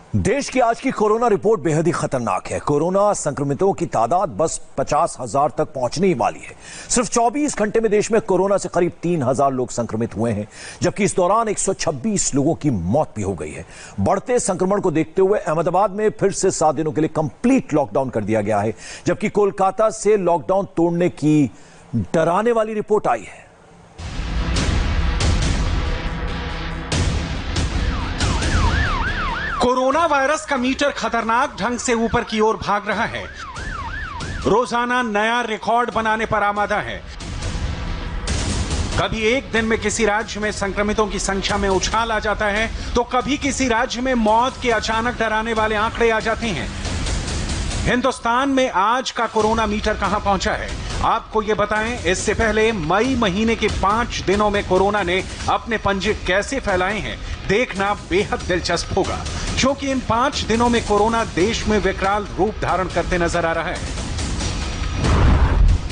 देश की आज की कोरोना रिपोर्ट बेहद ही खतरनाक है। कोरोना संक्रमितों की तादाद बस 50,000 तक पहुंचने ही वाली है। सिर्फ 24 घंटे में देश में कोरोना से करीब 3,000 लोग संक्रमित हुए हैं, जबकि इस दौरान 126 लोगों की मौत भी हो गई है। बढ़ते संक्रमण को देखते हुए अहमदाबाद में फिर से 7 दिनों के लिए कंप्लीट लॉकडाउन कर दिया गया है, जबकि कोलकाता से लॉकडाउन तोड़ने की डराने वाली रिपोर्ट आई है। कोरोना वायरस का मीटर खतरनाक ढंग से ऊपर की ओर भाग रहा है। रोजाना नया रिकॉर्ड बनाने पर आमादा है। कभी एक दिन में किसी राज्य में संक्रमितों की संख्या में उछाल आ जाता है, तो कभी किसी राज्य में मौत के अचानक डराने वाले आंकड़े आ जाते हैं। हिंदुस्तान में आज का कोरोना मीटर कहां पहुंचा है, आपको ये बताएं। इससे पहले मई महीने के 5 दिनों में कोरोना ने अपने पंजे कैसे फैलाए हैं, देखना बेहद दिलचस्प होगा, क्योंकि इन 5 दिनों में कोरोना देश में विकराल रूप धारण करते नजर आ रहा है।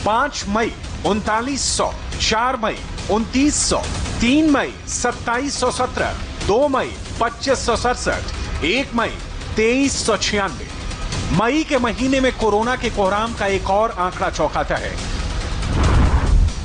5 मई 3900, 4 मई 2900, 3 मई 2717, 2 मई 2567, 1 मई 2396। मई के महीने में कोरोना के कोहराम का एक और आंकड़ा चौंकाता है,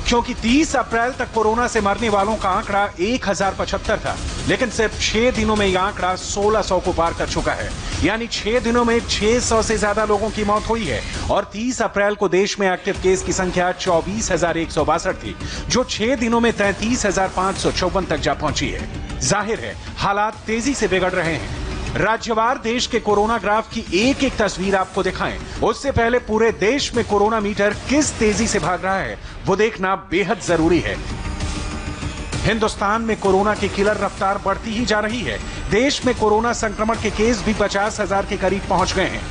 क्योंकि 30 अप्रैल तक कोरोना से मरने वालों का आंकड़ा 1075 था, लेकिन सिर्फ 6 दिनों में यह आंकड़ा 1600 को पार कर चुका है। यानी 6 दिनों में 600 से ज्यादा लोगों की मौत हुई है। और 30 अप्रैल को देश में एक्टिव केस की संख्या 24,162 थी, जो 6 दिनों में 33,554 तक जा पहुंची है। जाहिर है हालात तेजी से बिगड़ रहे हैं। राज्यवार देश के कोरोना ग्राफ की एक एक तस्वीर आपको दिखाएं, उससे पहले पूरे देश में कोरोना मीटर किस तेजी से भाग रहा है वो देखना बेहद जरूरी है। हिंदुस्तान में कोरोना की किलर रफ्तार बढ़ती ही जा रही है। देश में कोरोना संक्रमण के केस भी 50,000 के करीब पहुंच गए हैं।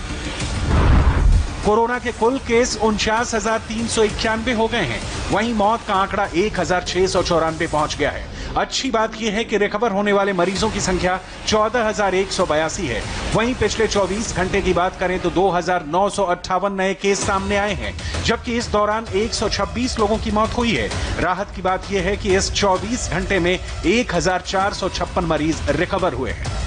कोरोना के कुल केस 49,391 हो गए हैं। वहीं मौत का आंकड़ा 1,694 पहुंच गया है। अच्छी बात यह है कि रिकवर होने वाले मरीजों की संख्या 14,182 है। वहीं पिछले 24 घंटे की बात करें तो 2,958 नए केस सामने आए हैं, जबकि इस दौरान 126 लोगों की मौत हुई है। राहत की बात यह है कि इस 24 घंटे में 1,456 मरीज रिकवर हुए हैं।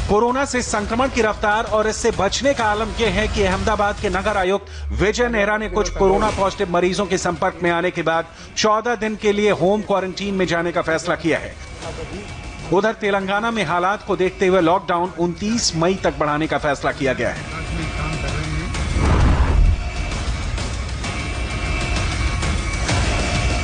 कोरोना से संक्रमण की रफ्तार और इससे बचने का आलम यह है कि अहमदाबाद के नगर आयुक्त विजय नेहरा ने कुछ कोरोना पॉजिटिव मरीजों के संपर्क में आने के बाद 14 दिन के लिए होम क्वारंटीन में जाने का फैसला किया है। उधर तेलंगाना में हालात को देखते हुए लॉकडाउन 29 मई तक बढ़ाने का फैसला किया गया है।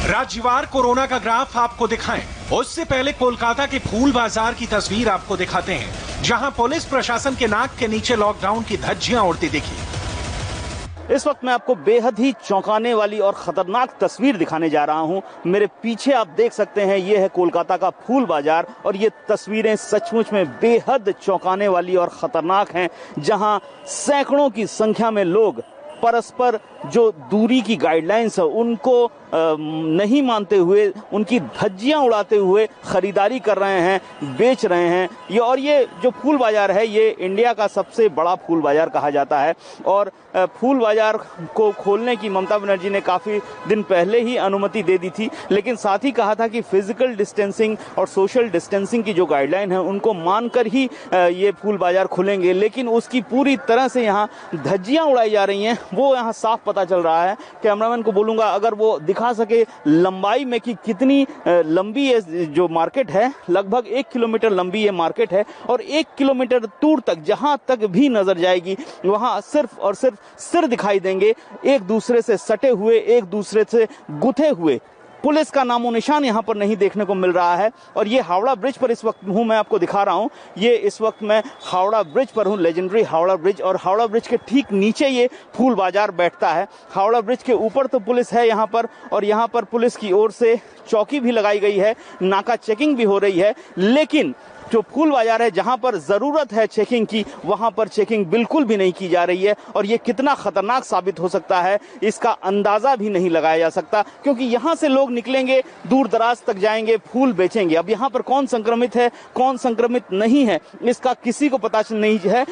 राज्यवार कोरोना का ग्राफ आपको दिखाएं, उससे पहले कोलकाता के फूल बाजार की तस्वीर आपको दिखाते हैं, जहां पुलिस प्रशासन के नाक के नीचे लॉकडाउन की धज्जियां उड़ती दिखी। इस वक्त मैं आपको बेहद ही चौंकाने वाली और खतरनाक तस्वीर दिखाने जा रहा हूं। मेरे पीछे आप देख सकते हैं, यह है कोलकाता का फूल बाजार और ये तस्वीरें सचमुच में बेहद चौंकाने वाली और खतरनाक हैं, जहां सैकड़ों की संख्या में लोग परस्पर जो दूरी की गाइडलाइंस है उनको नहीं मानते हुए, उनकी धज्जियां उड़ाते हुए खरीदारी कर रहे हैं, बेच रहे हैं। ये जो फूल बाजार है, ये इंडिया का सबसे बड़ा फूल बाजार कहा जाता है। और फूल बाजार को खोलने की ममता बनर्जी ने काफ़ी दिन पहले ही अनुमति दे दी थी, लेकिन साथ ही कहा था कि फिजिकल डिस्टेंसिंग और सोशल डिस्टेंसिंग की जो गाइडलाइन है उनको मानकर ही ये फूल बाजार खुलेंगे। लेकिन उसकी पूरी तरह से यहाँ धज्जियां उड़ाई जा रही हैं, वो यहाँ साफ पता चल रहा है। कैमरामैन को बोलूँगा अगर वो दिखा सके लंबाई में कि कितनी लंबी ये जो मार्केट है, लगभग 1 किलोमीटर लंबी ये मार्केट है और 1 किलोमीटर दूर तक जहां तक भी नजर जाएगी वहां सिर्फ और सिर्फ सिर दिखाई देंगे, एक दूसरे से सटे हुए, एक दूसरे से गुथे हुए। पुलिस का नामो निशान यहाँ पर नहीं देखने को मिल रहा है। और ये हावड़ा ब्रिज पर इस वक्त हूँ, मैं आपको दिखा रहा हूँ। ये इस वक्त मैं हावड़ा ब्रिज पर हूँ, लेजेंडरी हावड़ा ब्रिज, और हावड़ा ब्रिज के ठीक नीचे ये फूल बाजार बैठता है। हावड़ा ब्रिज के ऊपर तो पुलिस है यहाँ पर, और यहाँ पर पुलिस की ओर से चौकी भी लगाई गई है, नाका चेकिंग भी हो रही है। लेकिन जो फूल बाजार है, जहां पर जरूरत है चेकिंग की, वहां पर चेकिंग बिल्कुल भी नहीं की जा रही है। और ये कितना खतरनाक साबित हो सकता है इसका अंदाजा भी नहीं लगाया जा सकता, क्योंकि यहां से लोग निकलेंगे, दूर दराज तक जाएंगे, फूल बेचेंगे। अब यहां पर कौन संक्रमित है, कौन संक्रमित नहीं है, इसका किसी को पता नहीं है।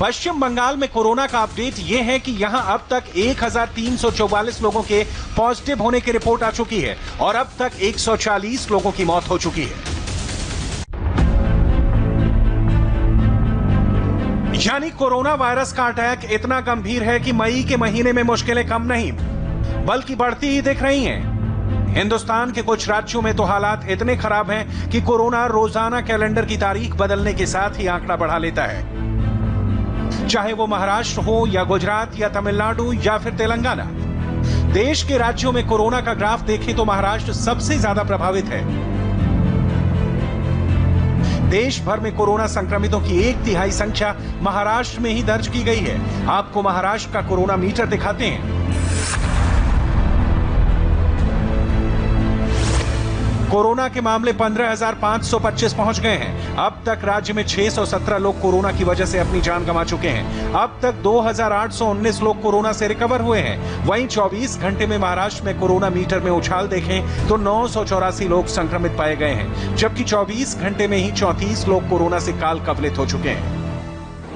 पश्चिम बंगाल में कोरोना का अपडेट ये है कि यहां अब तक 1,344 लोगों के पॉजिटिव होने की रिपोर्ट आ चुकी है और अब तक 140 लोगों की मौत हो चुकी है। यानी कोरोना वायरस का अटैक इतना गंभीर है कि मई के महीने में मुश्किलें कम नहीं बल्कि बढ़ती ही दिख रही हैं। हिंदुस्तान के कुछ राज्यों में तो हालात इतने खराब हैं कि कोरोना रोजाना कैलेंडर की तारीख बदलने के साथ ही आंकड़ा बढ़ा लेता है। चाहे वो महाराष्ट्र हो या गुजरात या तमिलनाडु या फिर तेलंगाना, देश के राज्यों में कोरोना का ग्राफ देखें तो महाराष्ट्र सबसे ज्यादा प्रभावित है। देश भर में कोरोना संक्रमितों की 1/3 संख्या महाराष्ट्र में ही दर्ज की गई है। आपको महाराष्ट्र का कोरोना मीटर दिखाते हैं। कोरोना के मामले 15,525 पहुंच गए हैं। अब तक राज्य में 617 लोग कोरोना की वजह से अपनी जान गंवा चुके हैं। अब तक 2,819 लोग कोरोना से रिकवर हुए हैं। वहीं 24 घंटे में महाराष्ट्र में कोरोना मीटर में उछाल देखें तो 984 लोग संक्रमित पाए गए हैं, जबकि 24 घंटे में ही 34 लोग कोरोना से काल कवलित हो चुके हैं।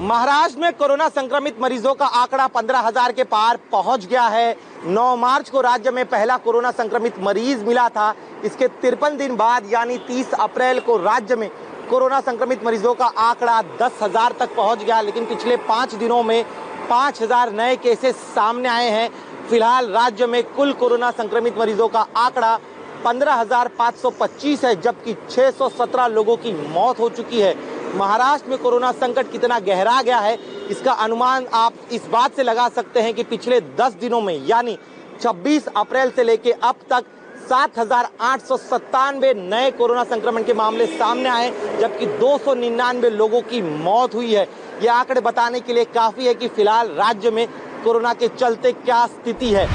महाराष्ट्र में कोरोना संक्रमित मरीजों का आंकड़ा 15,000 के पार पहुंच गया है। 9 मार्च को राज्य में पहला कोरोना संक्रमित मरीज मिला था। इसके 53 दिन बाद यानी 30 अप्रैल को राज्य में कोरोना संक्रमित मरीजों का आंकड़ा 10,000 तक पहुंच गया। लेकिन पिछले 5 दिनों में 5,000 नए केसेस सामने आए हैं। फिलहाल राज्य में कुल कोरोना संक्रमित मरीजों का आंकड़ा 15,525 है, जबकि 617 लोगों की मौत हो चुकी है। महाराष्ट्र में कोरोना संकट कितना गहरा गया है, इसका अनुमान आप इस बात से लगा सकते हैं कि पिछले 10 दिनों में यानी 26 अप्रैल से लेकर अब तक 7,897 नए कोरोना संक्रमण के मामले सामने आए, जबकि 299 लोगों की मौत हुई है। ये आंकड़े बताने के लिए काफी है कि फिलहाल राज्य में कोरोना के चलते क्या स्थिति है।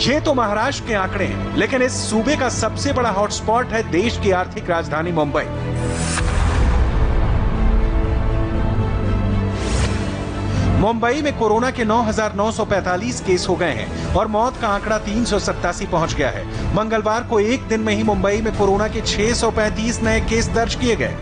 ये तो महाराष्ट्र के आंकड़े हैं, लेकिन इस सूबे का सबसे बड़ा हॉटस्पॉट है देश की आर्थिक राजधानी मुंबई। मुंबई में कोरोना के 9,945 केस हो गए हैं और मौत का आंकड़ा 387 पहुंच गया है। मंगलवार को एक दिन में ही मुंबई में कोरोना के 635 नए केस दर्ज किए गए।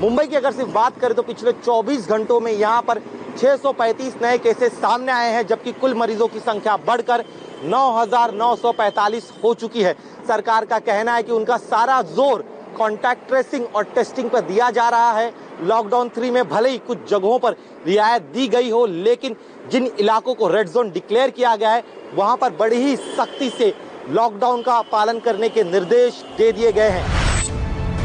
मुंबई की अगर सिर्फ बात करें तो पिछले 24 घंटों में यहां पर 635 नए केसेस सामने आए हैं, जबकि कुल मरीजों की संख्या बढ़कर 9,945 हो चुकी है। सरकार का कहना है कि उनका सारा जोर कॉन्टैक्ट ट्रेसिंग और टेस्टिंग पर दिया जा रहा है। लॉकडाउन 3 में भले ही कुछ जगहों पर रियायत दी गई हो, लेकिन जिन इलाकों को रेड जोन डिक्लेयर किया गया है वहां पर बड़ी ही सख्ती से लॉकडाउन का पालन करने के निर्देश दे दिए गए हैं।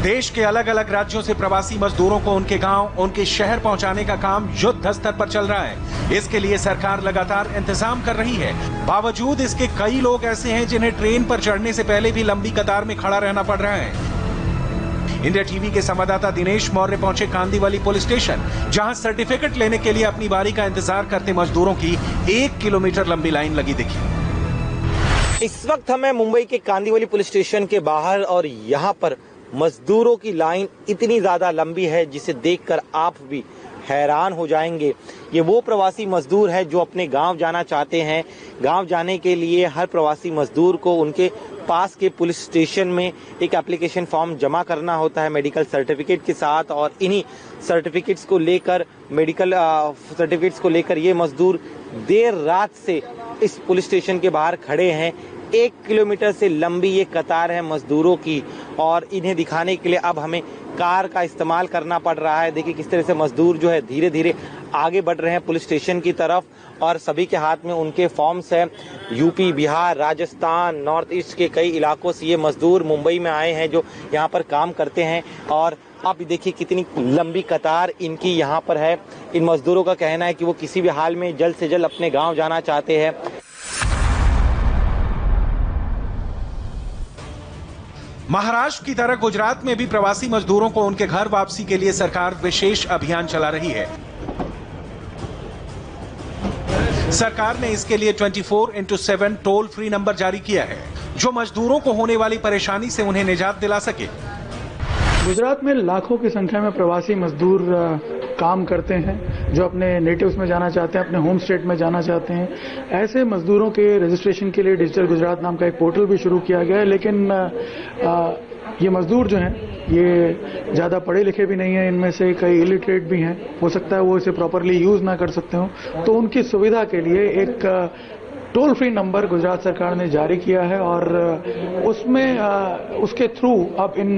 देश के अलग अलग राज्यों से प्रवासी मजदूरों को उनके गांव, उनके शहर पहुंचाने का काम युद्ध स्तर पर चल रहा है। इसके लिए सरकार लगातार इंतजाम कर रही है। बावजूद इसके कई लोग ऐसे हैं जिन्हें ट्रेन पर चढ़ने से पहले भी लंबी कतार में खड़ा रहना पड़ रहा है। इंडिया टीवी के संवाददाता दिनेश मौर्य पहुंचे कांदीवली पुलिस स्टेशन, जहां सर्टिफिकेट लेने के लिए अपनी बारी का इंतजार करते मजदूरों की 1 किलोमीटर लंबी लाइन लगी दिखी। इस वक्त हमें मुंबई के कांदीवली पुलिस स्टेशन के बाहर और यहाँ पर मजदूरों की लाइन इतनी ज्यादा लंबी है जिसे देखकर आप भी हैरान हो जाएंगे। ये वो प्रवासी मजदूर है जो अपने गांव जाना चाहते हैं। गांव जाने के लिए हर प्रवासी मजदूर को उनके पास के पुलिस स्टेशन में एक एप्लीकेशन फॉर्म जमा करना होता है मेडिकल सर्टिफिकेट के साथ, और इन्हीं सर्टिफिकेट्स को लेकर ये मजदूर देर रात से इस पुलिस स्टेशन के बाहर खड़े हैं। 1 किलोमीटर से लंबी ये कतार है मजदूरों की, और इन्हें दिखाने के लिए अब हमें कार का इस्तेमाल करना पड़ रहा है। देखिए किस तरह से मजदूर जो है धीरे धीरे आगे बढ़ रहे हैं पुलिस स्टेशन की तरफ, और सभी के हाथ में उनके फॉर्म्स हैं। UP, Bihar, Rajasthan, north east के कई इलाकों से ये मजदूर मुंबई में आए हैं जो यहाँ पर काम करते हैं। और आप देखिए कितनी लंबी कतार इनकी यहाँ पर है। इन मजदूरों का कहना है कि वो किसी भी हाल में जल्द से जल्द अपने गाँव जाना चाहते हैं। महाराष्ट्र की तरह गुजरात में भी प्रवासी मजदूरों को उनके घर वापसी के लिए सरकार विशेष अभियान चला रही है। सरकार ने इसके लिए 24x7 टोल फ्री नंबर जारी किया है, जो मजदूरों को होने वाली परेशानी से उन्हें निजात दिला सके। गुजरात में लाखों की संख्या में प्रवासी मजदूर काम करते हैं जो अपने नेटिव्स में जाना चाहते हैं, अपने होम स्टेट में जाना चाहते हैं। ऐसे मजदूरों के रजिस्ट्रेशन के लिए डिजिटल गुजरात नाम का एक पोर्टल भी शुरू किया गया है, लेकिन ये मजदूर जो हैं ये ज़्यादा पढ़े लिखे भी नहीं हैं, इनमें से कई इलिटरेट भी हैं। हो सकता है वो इसे प्रॉपरली यूज़ ना कर सकते हो, तो उनकी सुविधा के लिए एक टोल फ्री नंबर गुजरात सरकार ने जारी किया है और उसमें उसके थ्रू अब इन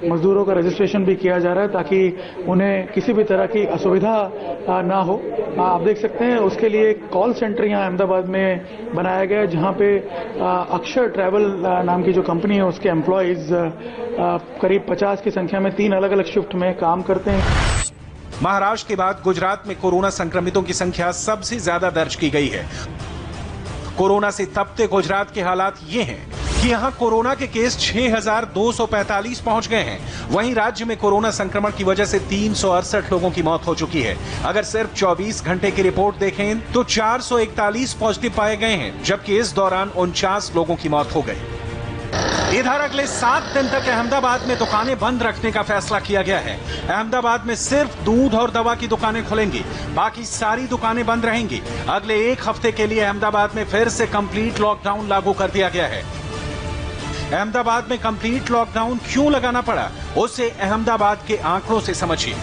मजदूरों का रजिस्ट्रेशन भी किया जा रहा है ताकि उन्हें किसी भी तरह की असुविधा ना हो। आप देख सकते हैं उसके लिए एक कॉल सेंटर यहाँ अहमदाबाद में बनाया गया है जहाँ पे अक्षर ट्रैवल नाम की जो कंपनी है उसके एम्प्लॉयज करीब 50 की संख्या में 3 अलग अलग शिफ्ट में काम करते हैं। महाराष्ट्र के बाद गुजरात में कोरोना संक्रमितों की संख्या सबसे ज्यादा दर्ज की गई है। कोरोना से तपते गुजरात के हालात ये हैं कि यहां कोरोना के केस 6,245 पहुंच गए हैं। वहीं राज्य में कोरोना संक्रमण की वजह से 368 लोगों की मौत हो चुकी है। अगर सिर्फ 24 घंटे की रिपोर्ट देखें तो 441 पॉजिटिव पाए गए हैं, जबकि इस दौरान 49 लोगों की मौत हो गई। इधर अगले 7 दिन तक अहमदाबाद में दुकानें बंद रखने का फैसला किया गया है। अहमदाबाद में सिर्फ दूध और दवा की दुकानें खुलेंगी, बाकी सारी दुकानें बंद रहेंगी। अगले 1 हफ्ते के लिए अहमदाबाद में फिर से कंप्लीट लॉकडाउन लागू कर दिया गया है। अहमदाबाद में कंप्लीट लॉकडाउन क्यों लगाना पड़ा, उसे अहमदाबाद के आंकड़ों से समझिए।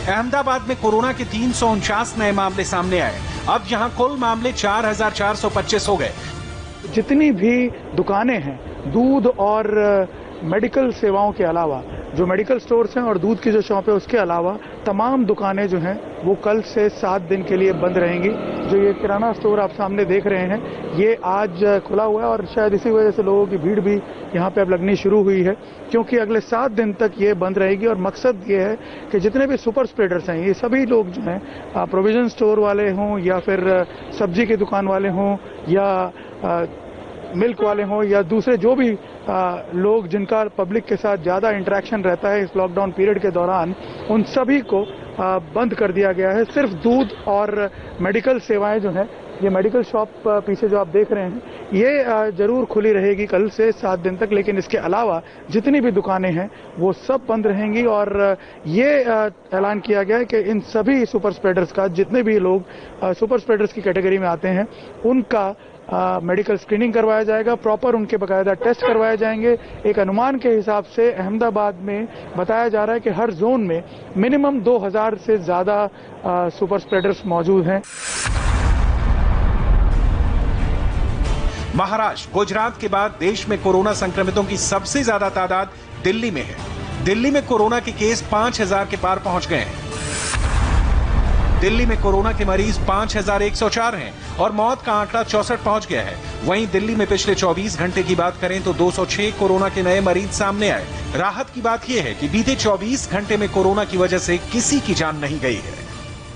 अहमदाबाद में कोरोना के 349 नए मामले सामने आए। अब यहां कुल मामले 4,425 हो गए। जितनी भी दुकानें हैं दूध और मेडिकल सेवाओं के अलावा, जो मेडिकल स्टोर्स हैं और दूध की जो शॉप है उसके अलावा तमाम दुकानें जो हैं वो कल से 7 दिन के लिए बंद रहेंगी। जो ये किराना स्टोर आप सामने देख रहे हैं ये आज खुला हुआ है और शायद इसी वजह से लोगों की भीड़ भी यहाँ पे अब लगनी शुरू हुई है, क्योंकि अगले 7 दिन तक ये बंद रहेगी। और मकसद ये है कि जितने भी सुपर स्प्रेडर्स हैं ये सभी लोग जो हैं प्रोविजन स्टोर वाले हों या फिर सब्जी की दुकान वाले हों या मिल्क वाले हों या दूसरे जो भी लोग जिनका पब्लिक के साथ ज़्यादा इंटरेक्शन रहता है इस लॉकडाउन पीरियड के दौरान, उन सभी को बंद कर दिया गया है। सिर्फ दूध और मेडिकल सेवाएं जो हैं, ये मेडिकल शॉप पीछे जो आप देख रहे हैं ये जरूर खुली रहेगी कल से 7 दिन तक, लेकिन इसके अलावा जितनी भी दुकानें हैं वो सब बंद रहेंगी। और ये ऐलान किया गया है कि इन सभी सुपर स्प्रेडर्स का, जितने भी लोग सुपर स्प्रेडर्स की कैटेगरी में आते हैं उनका मेडिकल स्क्रीनिंग करवाया जाएगा, प्रॉपर उनके बाकायदा टेस्ट करवाए जाएंगे। एक अनुमान के हिसाब से अहमदाबाद में बताया जा रहा है कि हर जोन में मिनिमम 2000 से ज्यादा सुपर स्प्रेडर्स मौजूद हैं। महाराष्ट्र, गुजरात के बाद देश में कोरोना संक्रमितों की सबसे ज्यादा तादाद दिल्ली में है। दिल्ली में कोरोना के केस 5000 के पार पहुंच गए हैं। दिल्ली में कोरोना के मरीज 5104 हैं और मौत का आंकड़ा 64 पहुंच गया है। वहीं दिल्ली में पिछले 24 घंटे की बात करें तो 206 कोरोना के नए मरीज सामने आए। राहत की बात यह है कि बीते 24 घंटे में कोरोना की वजह से किसी की जान नहीं गई है।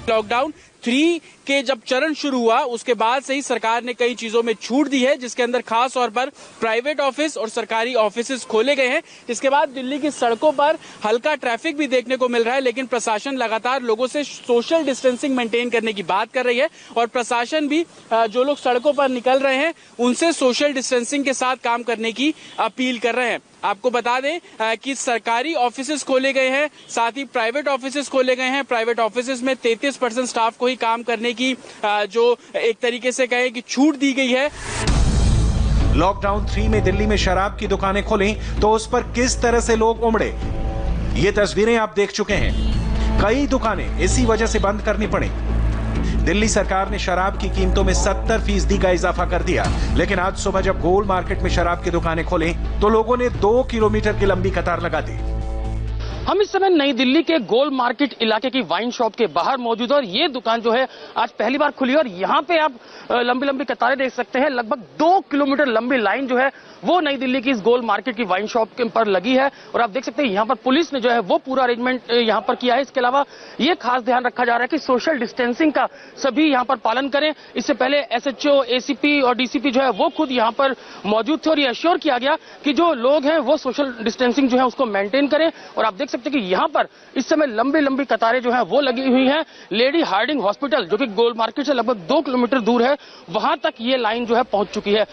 लॉकडाउन 3 के जब चरण शुरू हुआ उसके बाद से ही सरकार ने कई चीजों में छूट दी है, जिसके अंदर खास तौर पर प्राइवेट ऑफिस और सरकारी ऑफिसेज खोले गए हैं। इसके बाद दिल्ली की सड़कों पर हल्का ट्रैफिक भी देखने को मिल रहा है, लेकिन प्रशासन लगातार लोगों से सोशल डिस्टेंसिंग मेंटेन करने की बात कर रही है और प्रशासन भी जो लोग सड़कों पर निकल रहे हैं उनसे सोशल डिस्टेंसिंग के साथ काम करने की अपील कर रहे हैं। आपको बता दें कि सरकारी ऑफिसेज खोले गए हैं, साथ ही प्राइवेट ऑफिसेज खोले गए हैं। प्राइवेट ऑफिसेज में 33% स्टाफ को ही काम करने की जो एक तरीके से कहें कि छूट दी गई है। लॉकडाउन 3 में दिल्ली में शराब की दुकानें खुलीं तो उस पर किस तरह से लोग उमड़े, ये तस्वीरें आप देख चुके हैं। कई दुकानें इसी वजह से बंद करनी पड़ी। दिल्ली सरकार ने शराब की कीमतों में 70% का इजाफा कर दिया, लेकिन आज सुबह जब गोल मार्केट में शराब की दुकानें खोली तो लोगों ने 2 किलोमीटर की लंबी कतार लगा दी। हम इस समय नई दिल्ली के गोल मार्केट इलाके की वाइन शॉप के बाहर मौजूद है और ये दुकान जो है आज पहली बार खुली है और यहाँ पे आप लंबी लंबी कतारें देख सकते हैं। लगभग 2 किलोमीटर लंबी लाइन जो है वो नई दिल्ली की इस गोल मार्केट की वाइन शॉप के पर लगी है और आप देख सकते हैं यहाँ पर पुलिस ने जो है वो पूरा अरेंजमेंट यहाँ पर किया है। इसके अलावा ये खास ध्यान रखा जा रहा है कि सोशल डिस्टेंसिंग का सभी यहाँ पर पालन करें। इससे पहले SHO, ACP और DCP जो है वो खुद यहाँ पर मौजूद थे और ये अश्योर किया गया कि जो लोग हैं वो सोशल डिस्टेंसिंग जो है उसको मेंटेन करें। और आप देख सकते हैं कि यहाँ पर इस समय लंबी लंबी कतारें जो है वो लगी हुई हैं। लेडी हार्डिंग हॉस्पिटल जो कि गोल मार्केट से लगभग 2 किलोमीटर दूर है, वहां तक ये लाइन जो है पहुंच चुकी है।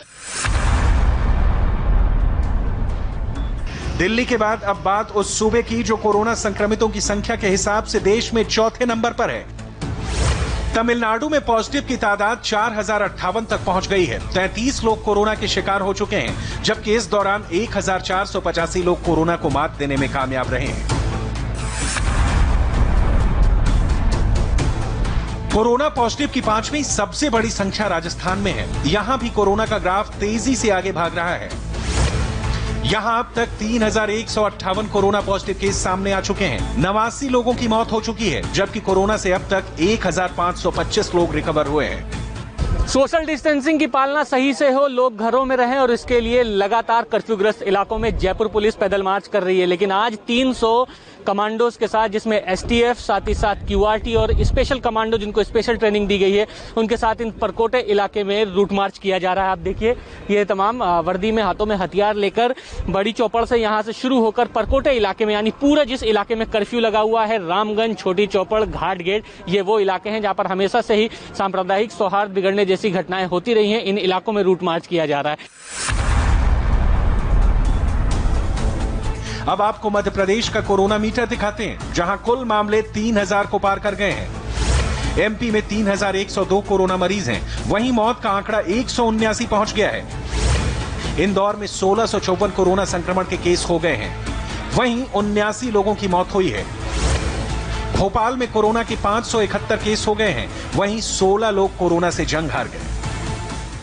दिल्ली के बाद अब बात उस सूबे की जो कोरोना संक्रमितों की संख्या के हिसाब से देश में 4थे नंबर पर है। तमिलनाडु में पॉजिटिव की तादाद 4058 तक पहुंच गई है। 33 लोग कोरोना के शिकार हो चुके हैं, जबकि इस दौरान 1485 लोग कोरोना को मात देने में कामयाब रहे हैं। कोरोना पॉजिटिव की 5वीं सबसे बड़ी संख्या राजस्थान में है। यहां भी कोरोना का ग्राफ तेजी से आगे भाग रहा है। यहां अब तक 3158 कोरोना पॉजिटिव केस सामने आ चुके हैं। 89 लोगों की मौत हो चुकी है, जबकि कोरोना से अब तक 1525 लोग रिकवर हुए हैं। सोशल डिस्टेंसिंग की पालना सही से हो, लोग घरों में रहें और इसके लिए लगातार कर्फ्यूग्रस्त इलाकों में जयपुर पुलिस पैदल मार्च कर रही है। लेकिन आज 300 कमांडोज के साथ, जिसमें एसटीएफ, साथ ही साथ क्यूआरटी और स्पेशल कमांडो जिनको स्पेशल ट्रेनिंग दी गई है, उनके साथ इन परकोटे इलाके में रूट मार्च किया जा रहा है। आप देखिए, ये तमाम वर्दी में, हाथों में हथियार लेकर बड़ी चौपड़ से यहां से शुरू होकर परकोटे इलाके में, यानी पूरा जिस इलाके में कर्फ्यू लगा हुआ है, रामगंज, छोटी चौपड़, घाट गेट, ये वो इलाके हैं जहां पर हमेशा से ही सांप्रदायिक सौहार्द बिगड़ने जैसी घटनाएं होती रही हैं। इन इलाकों में रूट मार्च किया जा रहा है। अब आपको मध्य प्रदेश का कोरोना मीटर दिखाते हैं, जहां कुल मामले 3000 को पार कर गए हैं। एमपी में 3102 कोरोना मरीज हैं, वहीं मौत का आंकड़ा 179 पहुंच गया है। इंदौर में 1654 कोरोना संक्रमण के केस हो गए हैं, वहीं 79 लोगों की मौत हुई है। भोपाल में कोरोना के 571 केस हो गए हैं, वहीं 16 लोग कोरोना से जंग हार गए।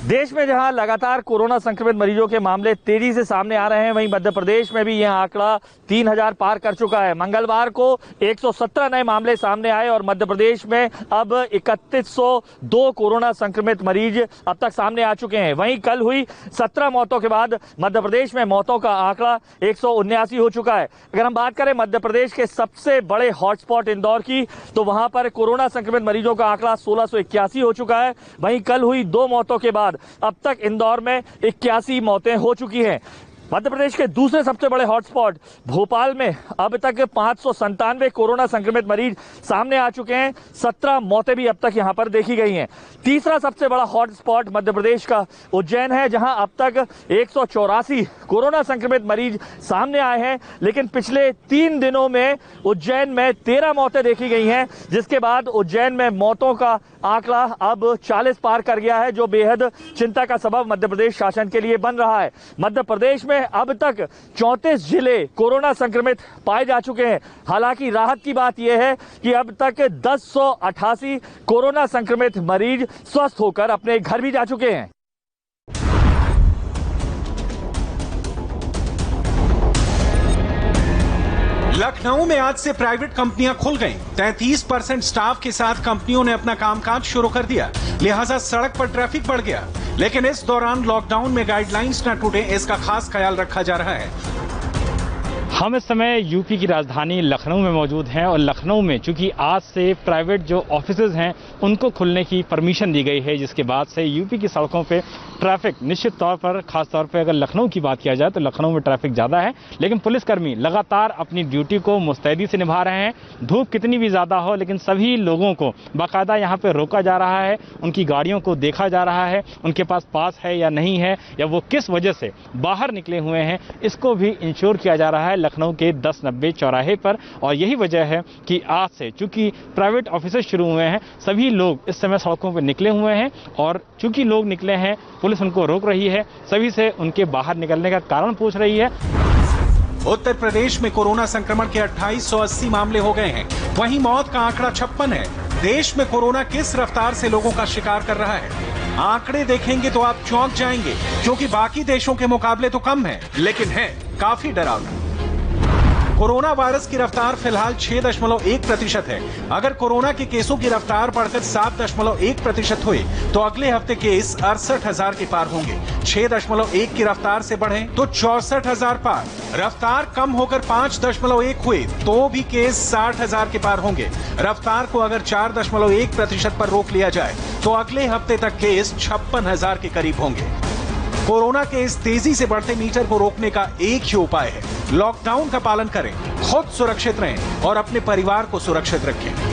देश में जहां लगातार कोरोना संक्रमित मरीजों के मामले तेजी से सामने आ रहे हैं, वहीं मध्य प्रदेश में भी यह आंकड़ा 3000 पार कर चुका है। मंगलवार को 117 नए मामले सामने आए और मध्य प्रदेश में अब 3102 कोरोना संक्रमित मरीज अब तक सामने आ चुके हैं। वहीं कल हुई 17 मौतों के बाद मध्य प्रदेश में मौतों का आंकड़ा 179 हो चुका है। अगर हम बात करें मध्य प्रदेश के सबसे बड़े हॉटस्पॉट इंदौर की, तो वहां पर कोरोना संक्रमित मरीजों का आंकड़ा 1681 हो चुका है। वहीं कल हुई 2 मौतों के बाद अब तक इंदौर में 81 मौतें हो चुकी हैं। मध्य प्रदेश के दूसरे सबसे बड़े हॉटस्पॉट भोपाल में अब तक 597 कोरोना संक्रमित मरीज सामने आ चुके हैं। 17 मौतें भी अब तक यहां पर देखी गई हैं। तीसरा सबसे बड़ा हॉटस्पॉट मध्य प्रदेश का उज्जैन है, जहां अब तक 184 कोरोना संक्रमित मरीज सामने आए हैं। लेकिन पिछले 3 दिनों में उज्जैन में 13 मौतें देखी गई हैं, जिसके बाद उज्जैन में मौतों का आंकड़ा अब 40 पार कर गया है, जो बेहद चिंता का सबब मध्य प्रदेश शासन के लिए बन रहा है। मध्य प्रदेश में अब तक 34 जिले कोरोना संक्रमित पाए जा चुके हैं। हालांकि राहत की बात यह है कि अब तक 1088 कोरोना संक्रमित मरीज स्वस्थ होकर अपने घर भी जा चुके हैं। लखनऊ में आज से प्राइवेट कंपनियां खुल गईं। 33% स्टाफ के साथ कंपनियों ने अपना कामकाज शुरू कर दिया, लिहाजा सड़क पर ट्रैफिक बढ़ गया। लेकिन इस दौरान लॉकडाउन में गाइडलाइंस न टूटे, इसका खास ख्याल रखा जा रहा है। हम इस समय यूपी की राजधानी लखनऊ में मौजूद हैं और लखनऊ में चूंकि आज से प्राइवेट जो ऑफिसेज हैं उनको खुलने की परमिशन दी गई है, जिसके बाद से यूपी की सड़कों पे ट्रैफिक निश्चित तौर पर, खास तौर पे अगर लखनऊ की बात किया जाए तो लखनऊ में ट्रैफिक ज़्यादा है। लेकिन पुलिसकर्मी लगातार अपनी ड्यूटी को मुस्तैदी से निभा रहे हैं। धूप कितनी भी ज़्यादा हो, लेकिन सभी लोगों को बाकायदा यहाँ पर रोका जा रहा है, उनकी गाड़ियों को देखा जा रहा है, उनके पास पास है या नहीं है, या वो किस वजह से बाहर निकले हुए हैं, इसको भी इंश्योर किया जा रहा है लखनऊ के 1090 चौराहे पर। और यही वजह है कि आज से चूंकि प्राइवेट ऑफिसेज शुरू हुए हैं, सभी लोग इस समय सड़कों पर निकले हुए हैं और चूंकि लोग निकले हैं, पुलिस उनको रोक रही है, सभी से उनके बाहर निकलने का कारण पूछ रही है। उत्तर प्रदेश में कोरोना संक्रमण के 2880 मामले हो गए हैं, वहीं मौत का आंकड़ा 56 है। देश में कोरोना किस रफ्तार से लोगों का शिकार कर रहा है, आंकड़े देखेंगे तो आप चौंक जाएंगे, क्योंकि बाकी देशों के मुकाबले तो कम है, लेकिन है काफी डरावना। कोरोना वायरस की रफ्तार फिलहाल 6.1% है। अगर कोरोना के केसों की रफ्तार बढ़कर 7.1% हुई तो अगले हफ्ते केस 68,000 के पार होंगे। 6.1 की रफ्तार से बढ़े तो 64,000 पार। रफ्तार कम होकर 5.1 हुई तो भी केस 60,000 के पार होंगे। रफ्तार को अगर 4.1% पर रोक लिया जाए तो अगले हफ्ते तक केस 56,000 के करीब होंगे। कोरोना के इस तेजी से बढ़ते मीटर को रोकने का एक ही उपाय है, लॉकडाउन का पालन करें, खुद सुरक्षित रहें और अपने परिवार को सुरक्षित रखें।